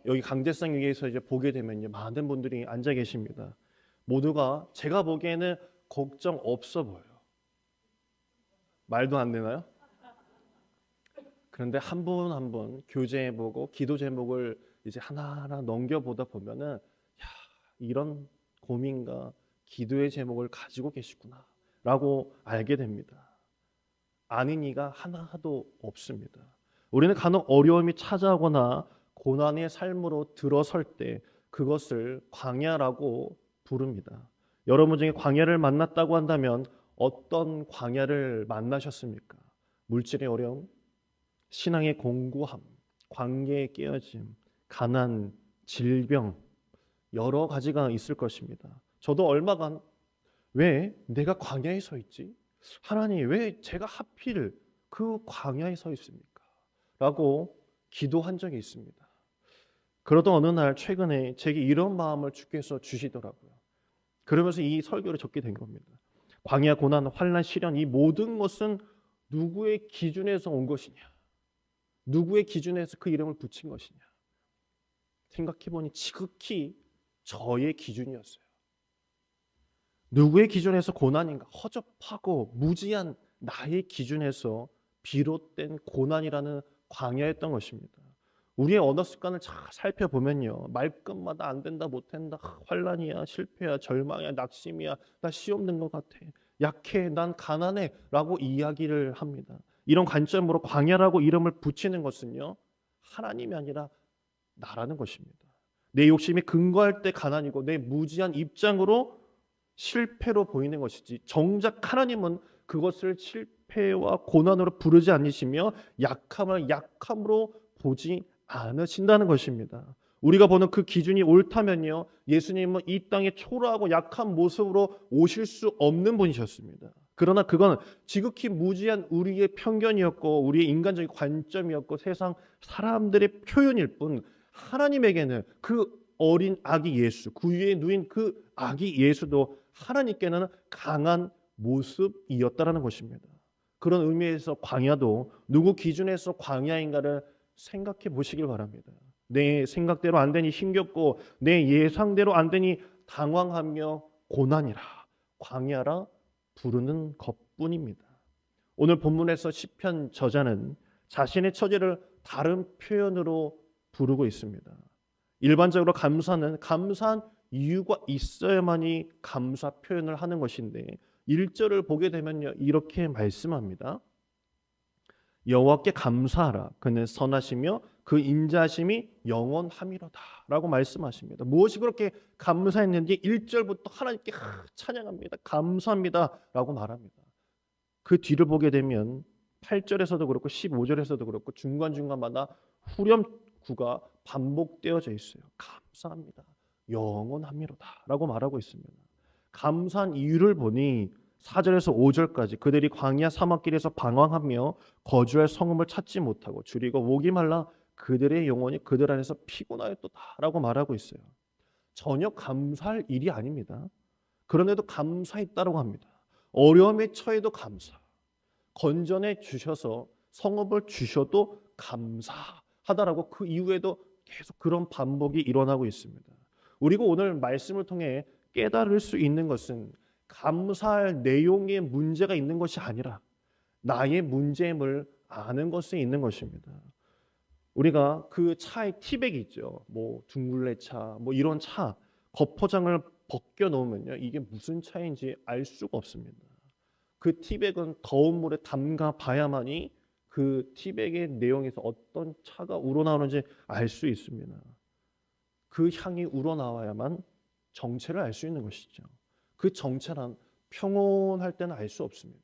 여기 강대상 위에서 이제 보게 되면요, 많은 분들이 앉아 계십니다. 모두가 제가 보기에는 걱정 없어 보여요. 말도 안 되나요? 그런데 한 분 한 분 교제해보고 기도 제목을 이제 하나하나 넘겨보다 보면은, 야, 이런 고민과 기도의 제목을 가지고 계시구나 라고 알게 됩니다. 아닌 이가 하나도 없습니다. 우리는 간혹 어려움이 찾아오거나 고난의 삶으로 들어설 때 그것을 광야라고 부릅니다. 여러분 중에 광야를 만났다고 한다면 어떤 광야를 만나셨습니까? 물질의 어려움, 신앙의 공고함, 관계의 깨어짐, 가난, 질병, 여러 가지가 있을 것입니다. 저도 얼마간 왜 내가 광야에 서 있지? 하나님, 왜 제가 하필 그 광야에 서 있습니까? 라고 기도한 적이 있습니다. 그러던 어느 날 최근에 제게 이런 마음을 주께서 주시더라고요. 그러면서 이 설교를 적게 된 겁니다. 광야, 고난, 환난, 시련, 이 모든 것은 누구의 기준에서 온 것이냐? 누구의 기준에서 그 이름을 붙인 것이냐? 생각해보니 지극히 저의 기준이었어요. 누구의 기준에서 고난인가? 허접하고 무지한 나의 기준에서 비롯된 고난이라는 광야였던 것입니다. 우리의 언어 습관을 잘 살펴보면요, 말끝마다 안 된다, 못 된다, 환난이야, 실패야, 절망이야, 낙심이야, 나 시험 든 것 같아, 약해, 난 가난해 라고 이야기를 합니다. 이런 관점으로 광야라고 이름을 붙이는 것은요, 하나님이 아니라 나라는 것입니다. 내 욕심이 근거할 때 가난이고 내 무지한 입장으로 실패로 보이는 것이지, 정작 하나님은 그것을 실패와 고난으로 부르지 않으시며 약함을 약함으로 보지 않으신다는 것입니다. 우리가 보는 그 기준이 옳다면요, 예수님은 이 땅에 초라하고 약한 모습으로 오실 수 없는 분이셨습니다. 그러나 그건 지극히 무지한 우리의 편견이었고 우리의 인간적인 관점이었고 세상 사람들의 표현일 뿐, 하나님에게는 그 어린 아기 예수, 그 위에 누인 그 아기 예수도 하나님께는 강한 모습이었다라는 것입니다. 그런 의미에서 광야도 누구 기준에서 광야인가를 생각해 보시길 바랍니다. 내 생각대로 안 되니 힘겹고 내 예상대로 안 되니 당황하며 고난이라, 광야라 부르는 것뿐입니다. 오늘 본문에서 시편 저자는 자신의 처지를 다른 표현으로 부르고 있습니다. 일반적으로 감사는 감사한 이유가 있어야만이 감사 표현을 하는 것인데, 1절을 보게 되면요, 이렇게 말씀합니다. 여호와께 감사하라. 그는 선하시며 그 인자하심이 영원함이로다 라고 말씀하십니다. 무엇이 그렇게 감사했는지 1절부터 하나님께 찬양합니다. 감사합니다 라고 말합니다. 그 뒤를 보게 되면 8절에서도 그렇고 15절에서도 그렇고 중간중간마다 후렴구가 반복되어져 있어요. 감사합니다, 영원함이로다 라고 말하고 있습니다. 감사한 이유를 보니 4절에서 5절까지 그들이 광야 사막길에서 방황하며 거주할 성읍을 찾지 못하고 줄이고 목이 말라 그들의 영혼이 그들 안에서 피곤하였도다라고 말하고 있어요. 전혀 감사할 일이 아닙니다. 그런데도 감사했다라고 합니다. 어려움에 처해도 감사, 건전해 주셔서 성읍을 주셔도 감사하다라고 그 이후에도 계속 그런 반복이 일어나고 있습니다. 우리가 오늘 말씀을 통해 깨달을 수 있는 것은 감사할 내용의 문제가 있는 것이 아니라 나의 문제임을 아는 것에 있는 것입니다. 우리가 그 차에 티백이 있죠. 뭐 둥글레차, 뭐 이런 차 겉포장을 벗겨 놓으면요, 이게 무슨 차인지 알 수가 없습니다. 그 티백은 더운 물에 담가 봐야만이 그 티백의 내용에서 어떤 차가 우러나오는지 알 수 있습니다. 그 향이 우러나와야만 정체를 알 수 있는 것이죠. 그 정체란 평온할 때는 알 수 없습니다.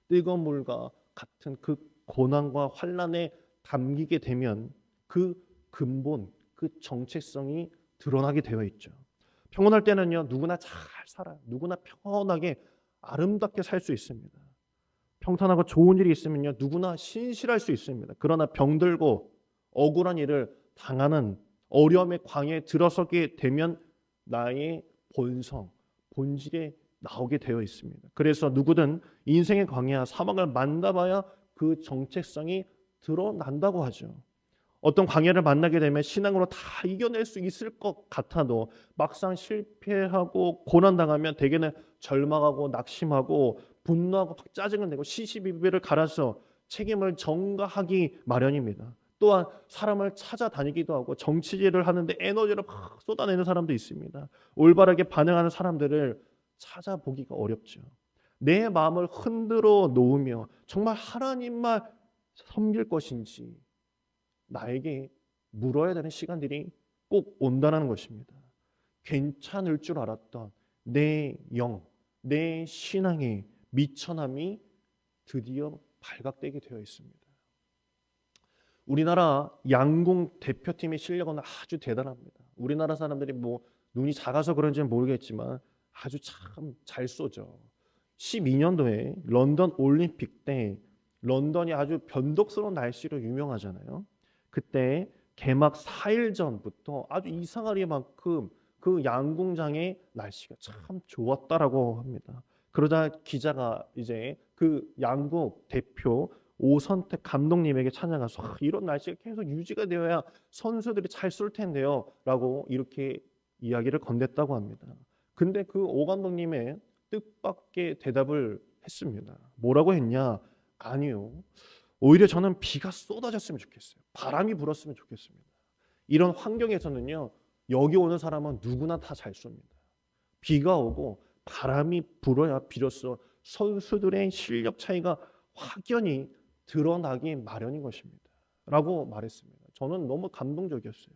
뜨거운 물과 같은 그 고난과 환난에 담기게 되면 그 근본, 그 정체성이 드러나게 되어 있죠. 평온할 때는요, 누구나 잘 살아요. 누구나 평온하게 아름답게 살 수 있습니다. 평탄하고 좋은 일이 있으면요, 누구나 신실할 수 있습니다. 그러나 병들고 억울한 일을 당하는 어려움의 광야에 들어서게 되면 나의 본성, 본질에 나오게 되어 있습니다. 그래서 누구든 인생의 광야, 사막을 만나봐야 그 정체성이 드러난다고 하죠. 어떤 광야를 만나게 되면 신앙으로 다 이겨낼 수 있을 것 같아도 막상 실패하고 고난당하면 대개는 절망하고 낙심하고 분노하고 막 짜증을 내고 시시비비를 갈아서 책임을 전가하기 마련입니다. 또한 사람을 찾아다니기도 하고 정치질을 하는데 에너지를 막 쏟아내는 사람도 있습니다. 올바르게 반응하는 사람들을 찾아보기가 어렵죠. 내 마음을 흔들어 놓으며 정말 하나님만 섬길 것인지 나에게 물어야 되는 시간들이 꼭 온다는 것입니다. 괜찮을 줄 알았던 내 영, 내 신앙의 미천함이 드디어 발각되게 되어 있습니다. 우리나라 양궁 대표팀의 실력은 아주 대단합니다. 우리나라 사람들이 뭐 눈이 작아서 그런지는 모르겠지만 아주 참 잘 쏘죠. 12년도에 런던 올림픽 때 런던이 아주 변덕스러운 날씨로 유명하잖아요. 그때 개막 4일 전부터 아주 이상하리만큼 그 양궁장의 날씨가 참 좋았다라고 합니다. 그러다 기자가 이제 그 양궁 대표 오선택 감독님에게 찾아가서 이런 날씨가 계속 유지가 되어야 선수들이 잘 쏠 텐데요 라고 이렇게 이야기를 건넸다고 합니다. 근데 그 오 감독님의 뜻밖의 대답을 했습니다. 뭐라고 했냐? 아니요. 오히려 저는 비가 쏟아졌으면 좋겠어요. 바람이 불었으면 좋겠습니다. 이런 환경에서는요. 여기 오는 사람은 누구나 다 잘 쏩니다. 비가 오고 바람이 불어야 비로소 선수들의 실력 차이가 확연히 드러나기 마련인 것입니다. 라고 말했습니다. 저는 너무 감동적이었어요.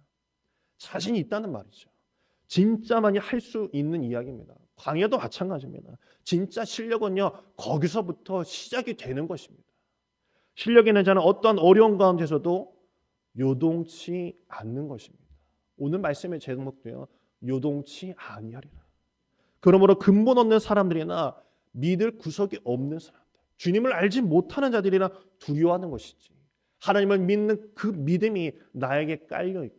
자신이 있다는 말이죠. 진짜만이 할 수 있는 이야기입니다. 광야도 마찬가지입니다. 진짜 실력은요. 거기서부터 시작이 되는 것입니다. 실력 있는 자는 어떠한 어려운 가운데서도 요동치 않는 것입니다. 오늘 말씀의 제목도요. 요동치 아니하리라. 그러므로 근본 없는 사람들이나 믿을 구석이 없는 사람들, 주님을 알지 못하는 자들이나 두려워하는 것이지. 하나님을 믿는 그 믿음이 나에게 깔려 있고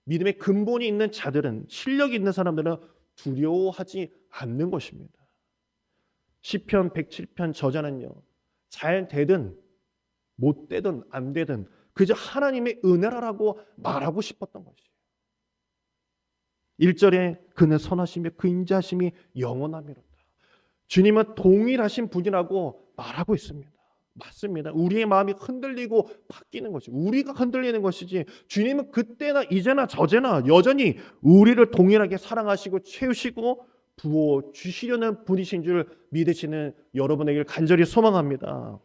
믿음의 근본이 있는 자들은, 실력이 있는 사람들은 두려워하지 않는 것입니다. 시편 107편 저자는요. 잘 되든 못 되든 안 되든 그저 하나님의 은혜라고 말하고 싶었던 것이에요. 1절에 그는 선하시며 그 인자하심이 영원하미로다. 주님은 동일하신 분이라고 말하고 있습니다. 맞습니다. 우리의 마음이 흔들리고 바뀌는 것이, 우리가 흔들리는 것이지 주님은 그때나 이제나 저제나 여전히 우리를 동일하게 사랑하시고 채우시고 부어 주시려는 분이신 줄 믿으시는 여러분에게 간절히 소망합니다.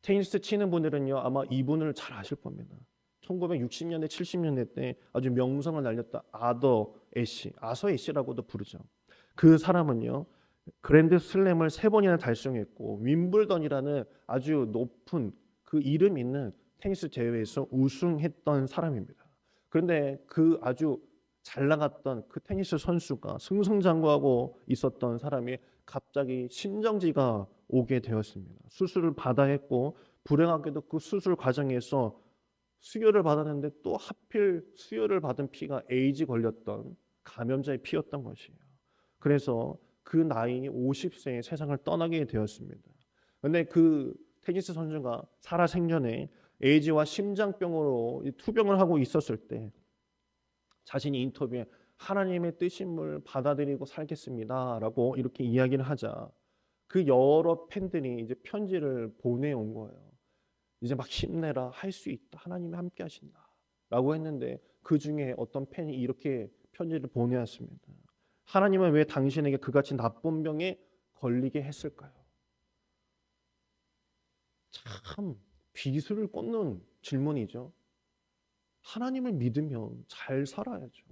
테니스 치는 분들은요 아마 이분을 잘 아실 겁니다. 1960년대 70년대 때 아주 명성을 날렸다 아서 애쉬라고도 부르죠. 그 사람은요 그랜드 슬램을 3번이나 달성했고 윈블던이라는 아주 높은 그 이름 있는 테니스 대회에서 우승했던 사람입니다. 그런데 그 아주 잘 나갔던 그 테니스 선수가 승승장구하고 있었던 사람이 갑자기 심정지가 오게 되었습니다. 수술을 받아야 했고 불행하게도 그 수술 과정에서 수혈을 받았는데 또 하필 수혈을 받은 피가 에이즈 걸렸던 감염자의 피였던 것이에요. 그래서 그 나이 50세에 세상을 떠나게 되었습니다. 그런데 그 테니스 선수가 살아생전에 에이즈와 심장병으로 투병을 하고 있었을 때 자신이 인터뷰에 하나님의 뜻임을 받아들이고 살겠습니다라고 이렇게 이야기를 하자 그 여러 팬들이 이제 편지를 보내온 거예요. 이제 막 힘내라, 할 수 있다, 하나님이 함께 하신다라고 했는데 그 중에 어떤 팬이 이렇게 편지를 보내왔습니다. 하나님은 왜 당신에게 그같이 나쁜 병에 걸리게 했을까요? 참 비수를 꽂는 질문이죠. 하나님을 믿으면 잘 살아야죠.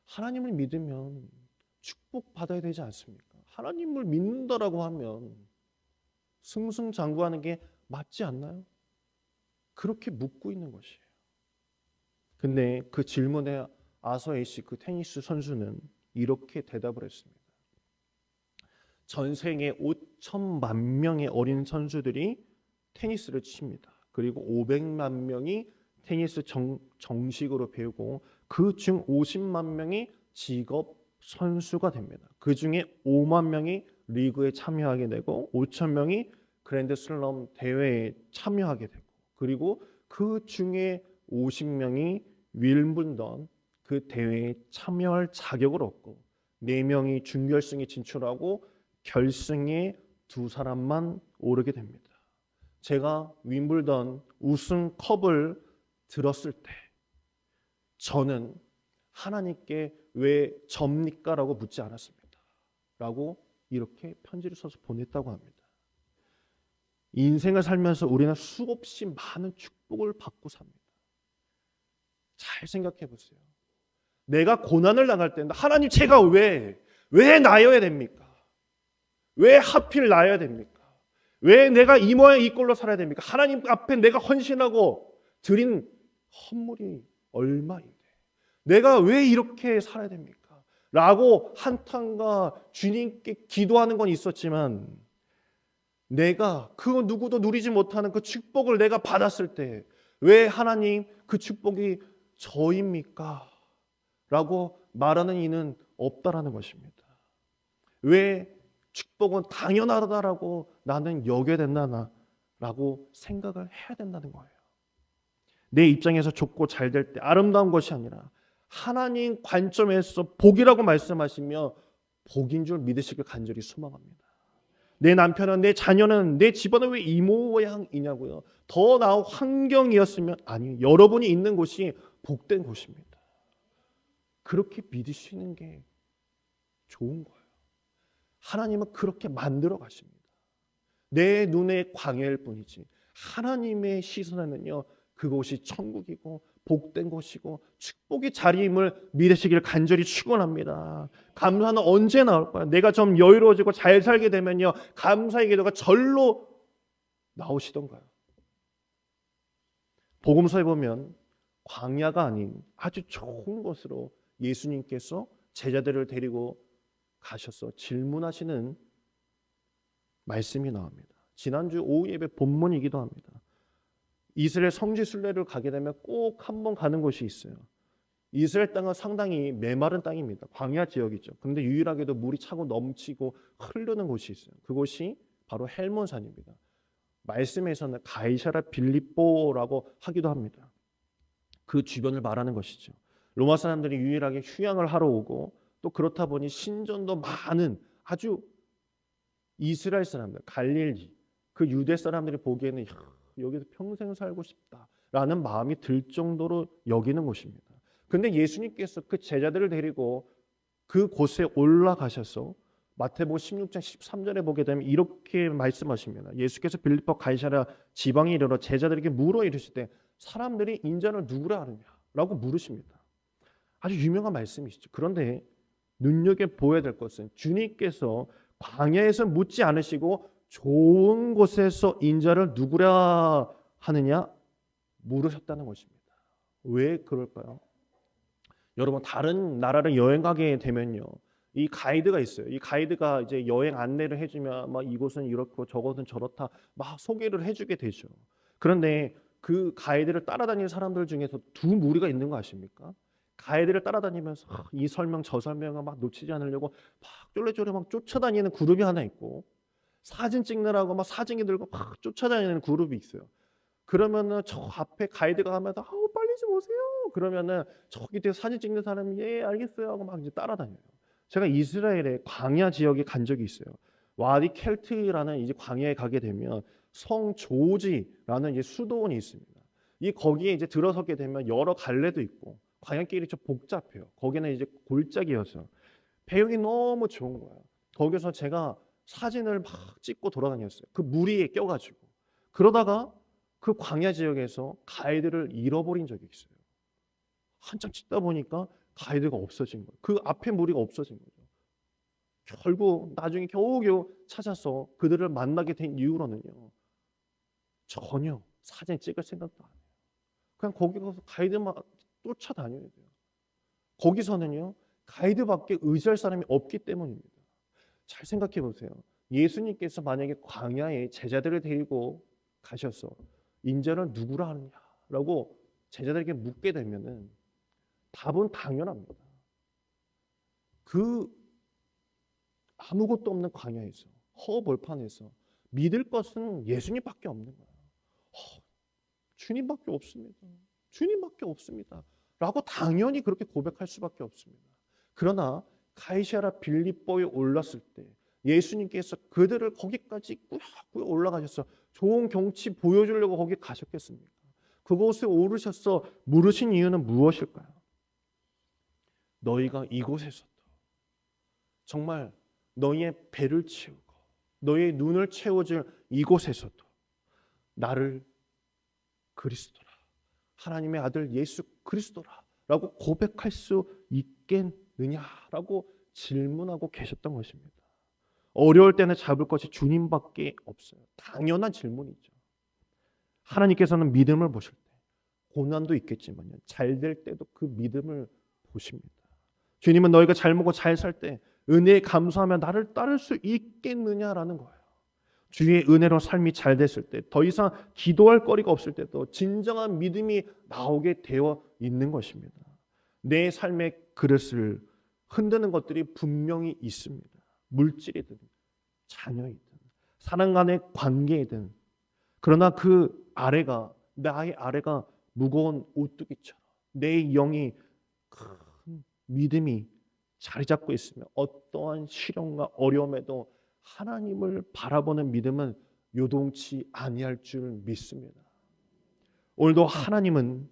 하나님을 믿으면 축복받아야 되지 않습니까? 하나님을 믿는다라고 하면 승승장구하는 게 맞지 않나요? 그렇게 묻고 있는 것이에요. 근데 그 질문에 아서 애쉬 그 테니스 선수는 이렇게 대답을 했습니다. 전 세계 5천만 명의 어린 선수들이 테니스를 칩니다. 그리고 500만 명이 테니스 정식으로 배우고 그 중 50만 명이 직업 선수가 됩니다. 그 중에 5만 명이 리그에 참여하게 되고 5천 명이 그랜드 슬럼 대회에 참여하게 되고 그리고 그 중에 50명이 윌블던 그 대회에 참여할 자격을 얻고 4명이 준결승에 진출하고 결승에 2사람만 오르게 됩니다. 제가 윈블던 우승 컵을 들었을 때 저는 하나님께 왜 접니까? 라고 묻지 않았습니다. 라고 이렇게 편지를 써서 보냈다고 합니다. 인생을 살면서 우리는 수없이 많은 축복을 받고 삽니다. 잘 생각해 보세요. 내가 고난을 당할 때 하나님 제가 왜 나여야 됩니까? 왜 하필 나여야 됩니까? 왜 내가 이 모양 이 꼴로 살아야 됩니까? 하나님 앞에 내가 헌신하고 드린 헌물이 얼마인데 내가 왜 이렇게 살아야 됩니까? 라고 한탄과 주님께 기도하는 건 있었지만 내가 그 누구도 누리지 못하는 그 축복을 내가 받았을 때 왜 하나님 그 축복이 저입니까? 라고 말하는 이는 없다라는 것입니다. 왜 축복은 당연하다라고 나는 여겨야 된다라고 생각을 해야 된다는 거예요. 내 입장에서 좋고 잘 될 때 아름다운 것이 아니라 하나님 관점에서 복이라고 말씀하시며 복인 줄 믿으시길 간절히 소망합니다. 내 남편은 내 자녀는 내 집안은 왜 이 모양이냐고요. 더 나은 환경이었으면 아니 여러분이 있는 곳이 복된 곳입니다. 그렇게 믿으시는 게 좋은 거예요. 하나님은 그렇게 만들어 가십니다. 내 눈의 광야일 뿐이지 하나님의 시선에는요 그곳이 천국이고 복된 곳이고 축복의 자리임을 믿으시길 간절히 축원합니다. 감사는 언제 나올까요? 내가 좀 여유로워지고 잘 살게 되면요 감사의 기도가 절로 나오시던가요? 복음서에 보면 광야가 아닌 아주 좋은 곳으로 예수님께서 제자들을 데리고 가셔서 질문하시는 말씀이 나옵니다. 지난주 오후 예배 본문이기도 합니다. 이스라엘 성지 순례를 가게 되면 꼭 한번 가는 곳이 있어요. 이스라엘 땅은 상당히 메마른 땅입니다. 광야 지역이죠. 그런데 유일하게도 물이 차고 넘치고 흐르는 곳이 있어요. 그곳이 바로 헬몬산입니다. 말씀에서는 가이사랴 빌립보라고 하기도 합니다. 그 주변을 말하는 것이죠. 로마 사람들이 유일하게 휴양을 하러 오고 또 그렇다 보니 신전도 많은 아주 이스라엘 사람들, 갈릴리, 그 유대 사람들이 보기에는 여기서 평생 살고 싶다라는 마음이 들 정도로 여기는 곳입니다. 근데 예수님께서 그 제자들을 데리고 그 곳에 올라가셔서 마태복음 16장 13절에 보게 되면 이렇게 말씀하십니다. 예수께서 빌립보 가이사랴 지방에 이르러 제자들에게 물어 이르시되 사람들이 인자를 누구라 하느냐라고 물으십니다. 아주 유명한 말씀이시죠. 그런데 눈여겨보아야 될 것은 주님께서 광야에서 묻지 않으시고 좋은 곳에서 인자를 누구라 하느냐 물으셨다는 것입니다. 왜 그럴까요? 여러분 다른 나라를 여행 가게 되면요. 이 가이드가 있어요. 이 가이드가 이제 여행 안내를 해주면 막 이곳은 이렇고 저곳은 저렇다 막 소개를 해주게 되죠. 그런데 그 가이드를 따라다니는 사람들 중에서 두 무리가 있는 거 아십니까? 가이드를 따라다니면서 이 설명 저 설명을 막 놓치지 않으려고 막 쫄래쫄래 막 쫓아다니는 그룹이 하나 있고 사진 찍느라고 막 사진기 들고 막 쫓아다니는 그룹이 있어요. 그러면은 저 앞에 가이드가 가면서 아우 빨리 좀 오세요. 그러면은 저기 뒤에 사진 찍는 사람이 예 알겠어요 하고 막 이제 따라다녀요. 제가 이스라엘의 광야 지역에 간 적이 있어요. 와디 켈트라는 이제 광야에 가게 되면 성 조지라는 이제 수도원이 있습니다. 이 거기에 이제 들어서게 되면 여러 갈래도 있고 광야길이 좀 복잡해요. 거기는 이제 골짜기여서 배경이 너무 좋은 거예요. 거기서 제가 사진을 막 찍고 돌아다녔어요. 그 무리에 껴가지고 그러다가 그 광야 지역에서 가이드를 잃어버린 적이 있어요. 한참 찍다 보니까 가이드가 없어진 거예요. 그 앞에 무리가 없어진 거죠. 결국 나중에 겨우겨우 찾아서 그들을 만나게 된 이후로는요. 전혀 사진 찍을 생각도 안 해요. 그냥 거기 가서 가이드만 쫓아다녀야 돼요. 거기서는요. 가이드밖에 의지할 사람이 없기 때문입니다. 잘 생각해 보세요. 예수님께서 만약에 광야에 제자들을 데리고 가셔서 인자를 누구라 하느냐라고 제자들에게 묻게 되면은 답은 당연합니다. 그 아무것도 없는 광야에서 허벌판에서 믿을 것은 예수님밖에 없는 거예요. 주님밖에 없습니다. 주님밖에 없습니다. 라고 당연히 그렇게 고백할 수밖에 없습니다. 그러나 가이사랴 빌립보에 올랐을 때 예수님께서 그들을 거기까지 꾸역꾸역 올라가셔서 좋은 경치 보여주려고 거기 가셨겠습니까? 그곳에 오르셔서 물으신 이유는 무엇일까요? 너희가 이곳에서도 정말 너희의 배를 채우고 너희의 눈을 채워줄 이곳에서도 나를 그리스도라, 하나님의 아들 예수 그리스도라 라고 고백할 수 있겠느냐라고 질문하고 계셨던 것입니다. 어려울 때는 잡을 것이 주님밖에 없어요. 당연한 질문이죠. 하나님께서는 믿음을 보실 때 고난도 있겠지만요, 잘 될 때도 그 믿음을 보십니다. 주님은 너희가 잘 먹고 잘 살 때 은혜에 감사하며 나를 따를 수 있겠느냐라는 거예요. 주의 은혜로 삶이 잘 됐을 때, 더 이상 기도할 거리가 없을 때도 진정한 믿음이 나오게 되어 있는 것입니다. 내 삶의 그릇을 흔드는 것들이 분명히 있습니다. 물질이든 자녀이든 사람 간의 관계이든. 그러나 그 아래가, 나의 아래가 무거운 오뚜기처럼 내 영이 큰 믿음이 자리 잡고 있으며 어떠한 시련과 어려움에도 하나님을 바라보는 믿음은 요동치 아니할 줄 믿습니다. 오늘도 하나님은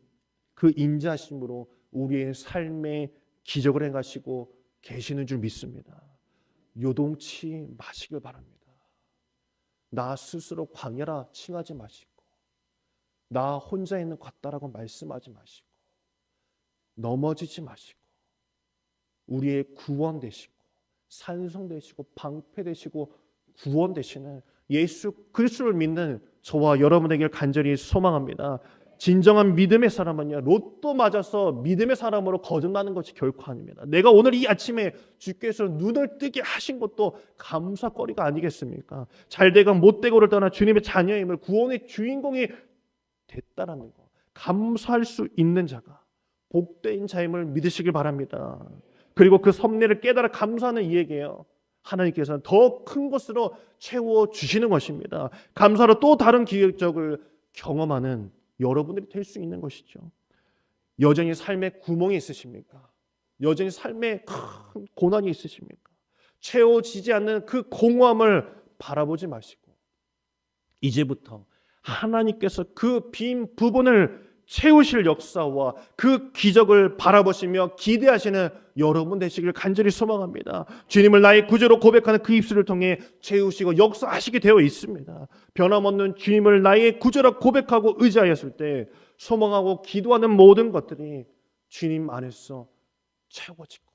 그 인자하심으로 우리의 삶에 기적을 행하시고 계시는 줄 믿습니다. 요동치 마시길 바랍니다. 나 스스로 광야라 칭하지 마시고 나 혼자 있는 것 같다라고 말씀하지 마시고 넘어지지 마시고 우리의 구원 되시고 산성 되시고 방패 되시고 구원 되시는 예수 그리스도를 믿는 저와 여러분에게 간절히 소망합니다. 진정한 믿음의 사람은요, 로또 맞아서 믿음의 사람으로 거듭나는 것이 결코 아닙니다. 내가 오늘 이 아침에 주께서 눈을 뜨게 하신 것도 감사거리가 아니겠습니까? 잘되건 못되고를 떠나 주님의 자녀임을, 구원의 주인공이 됐다라는 거, 감사할 수 있는 자가 복된 자임을 믿으시길 바랍니다. 그리고 그 섭리를 깨달아 감사하는 이에게요, 하나님께서는 더 큰 것으로 채워주시는 것입니다. 감사로 또 다른 기적을 경험하는 여러분들이 될 수 있는 것이죠. 여전히 삶에 구멍이 있으십니까? 여전히 삶에 큰 고난이 있으십니까? 채워지지 않는 그 공허함을 바라보지 마시고 이제부터 하나님께서 그 빈 부분을 채우실 역사와 그 기적을 바라보시며 기대하시는 여러분 되시길 간절히 소망합니다. 주님을 나의 구주로 고백하는 그 입술을 통해 채우시고 역사하시게 되어 있습니다. 변함없는 주님을 나의 구주로 고백하고 의지하였을 때 소망하고 기도하는 모든 것들이 주님 안에서 채워지고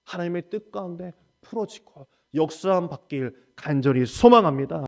하나님의 뜻 가운데 풀어지고 역사함 받길 간절히 소망합니다.